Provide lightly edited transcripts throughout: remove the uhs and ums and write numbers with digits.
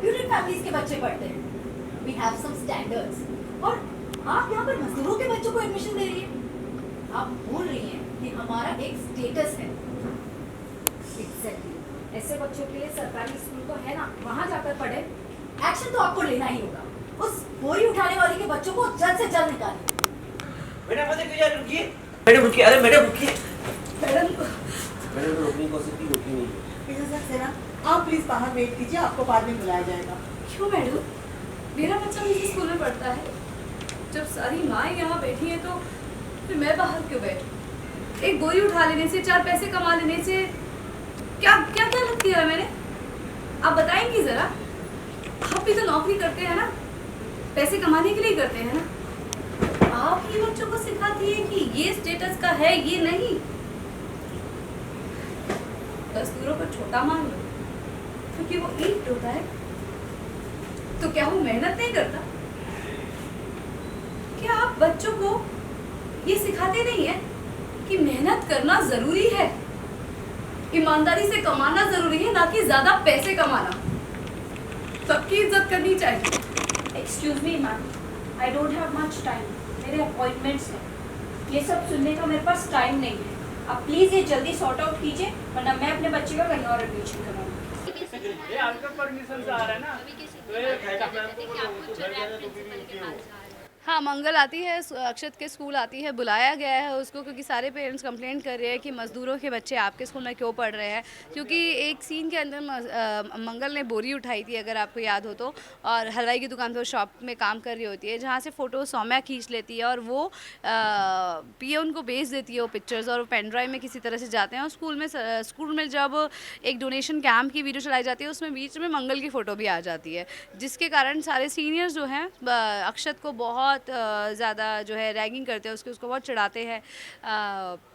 Reputed families के बच्चे पढ़ते हैं, वी हैव सम स्टैंडर्ड्स, और आप यहाँ पर मजदूरों के बच्चों को एडमिशन दे रही है। आप भूल रही हैं कि हमारा एक स्टेटस है। एग्जैक्टली, ऐसे बच्चों के लिए सरकारी स्कूल तो है ना, वहाँ जाकर पढ़े। एक्शन तो आपको लेना ही होगा, उस बोरी उठाने वाली के बच्चों को जल्द से जल्द निकालिए। मैडम पता क्यों जा रही, रुकिए मैडम, रुकिए, अरे मैडम रुकिए। मैडम रोकने को सिर्फ रोकी नहीं है। आप प्लीज बाहर वेट कीजिए, आपको बाद में बुलाया जाएगा। क्यों मैडम, मेरा बच्चा इसी स्कूल में पढ़ता है। जब सारी माँ यहाँ बैठी है तो फिर मैं बाहर क्यों बैठूं? एक बोरी उठा लेने से, 4 पैसे कमा लेने से क्या क्या गलत किया है मैंने? आप बताएंगी जरा। आप भी तो नौकरी करते हैं ना, पैसे कमाने के लिए करते हैं ना। आप ही बच्चों को सिखाती है कि ये स्टेटस का है, ये नहीं। मजदूरों को छोटा मान लो क्योंकि वो ईट होता है, तो क्या वो मेहनत नहीं करता? क्या आप बच्चों को ये सिखाते नहीं है कि मेहनत करना जरूरी है, ईमानदारी से कमाना जरूरी है, ना कि ज्यादा पैसे कमाना। सबकी इज्जत करनी चाहिए। Excuse me ma'am, I don't have much time, मेरे अपॉइंटमेंट्स हैं, ये सब सुनने का मेरे पास टाइम नहीं है। आप प्लीज़ ये जल्दी सॉर्ट आउट कीजिए, वरना मैं अपने बच्चे का कहीं और एडमिशन कराऊंगी। ये आपका परमिशन से आ रहा है ना, तो ये हाँ, मंगल आती है, अक्षत के स्कूल आती है, बुलाया गया है उसको क्योंकि सारे पेरेंट्स कंप्लेंट कर रहे हैं कि मज़दूरों के बच्चे आपके स्कूल में क्यों पढ़ रहे हैं। क्योंकि एक सीन के अंदर मंगल ने बोरी उठाई थी, अगर आपको याद हो तो, और हलवाई की दुकान पर शॉप में काम कर रही होती है, जहाँ से फ़ोटो सौम्या खींच लेती है और वो पियोन को भेज देती है वो पिक्चर्स, और वो पेन ड्राइव में किसी तरह से जाते हैं। और स्कूल में जब एक डोनेशन कैंप की वीडियो चलाई जाती है, उसमें बीच में मंगल की फ़ोटो भी आ जाती है, जिसके कारण सारे सीनियर्स जो हैं अक्षत को बहुत ज़्यादा जो है रैगिंग करते हैं, उसको बहुत चिढ़ाते हैं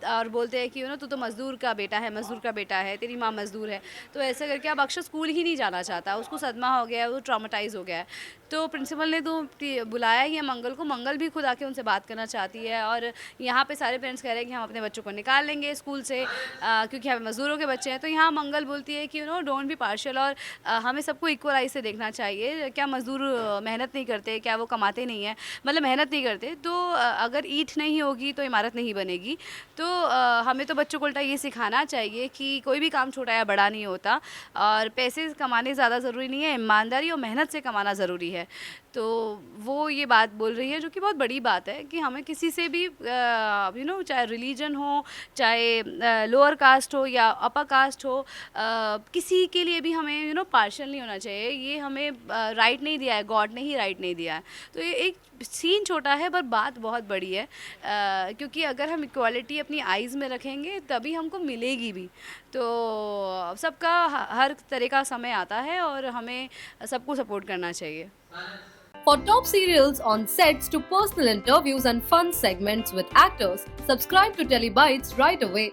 और बोलते हैं कि तो मज़दूर का बेटा है, मज़दूर का बेटा है, तेरी माँ मज़दूर है। तो ऐसे करके अब अक्षत स्कूल ही नहीं जाना चाहता, उसको सदमा हो गया है, वो ट्रॉमेटाइज़ हो गया है। तो प्रिंसिपल ने तो बुलाया ही है मंगल को, मंगल भी खुद आके उनसे बात करना चाहती है, और यहाँ पे सारे पेरेंट्स कह रहे हैं कि हम अपने बच्चों को निकाल लेंगे स्कूल से क्योंकि हमें मज़दूरों के बच्चे हैं। तो यहाँ मंगल बोलती है कि डोंट बी पार्शियल, और हमें सबको इक्वल आई से देखना चाहिए। क्या मज़दूर मेहनत नहीं करते? क्या वो कमाते नहीं हैं? मतलब मेहनत नहीं करते तो अगर ईंट नहीं होगी तो इमारत नहीं बनेगी। तो हमें तो बच्चों को उल्टा ये सिखाना चाहिए कि कोई भी काम छोटा या बड़ा नहीं होता, और पैसे कमाने ज़्यादा ज़रूरी नहीं है, ईमानदारी और मेहनत से कमाना ज़रूरी है। तो वो ये बात बोल रही है, जो कि बहुत बड़ी बात है कि हमें किसी से भी चाहे रिलीजन हो, चाहे लोअर कास्ट हो या अपर कास्ट हो, किसी के लिए भी हमें पार्शियल नहीं होना चाहिए। ये हमें राइट नहीं दिया है, गॉड ने ही राइट नहीं दिया है। तो ये एक सीन छोटा है पर बात बहुत बड़ी है, क्योंकि अगर हम इक्वालिटी अपनी आइज़ में रखेंगे तभी हमको मिलेगी भी। तो सबका हर तरह का समय आता है और हमें सबको सपोर्ट करना चाहिए। For top serials on sets to personal interviews and fun segments with actors, subscribe to Telebytes right away.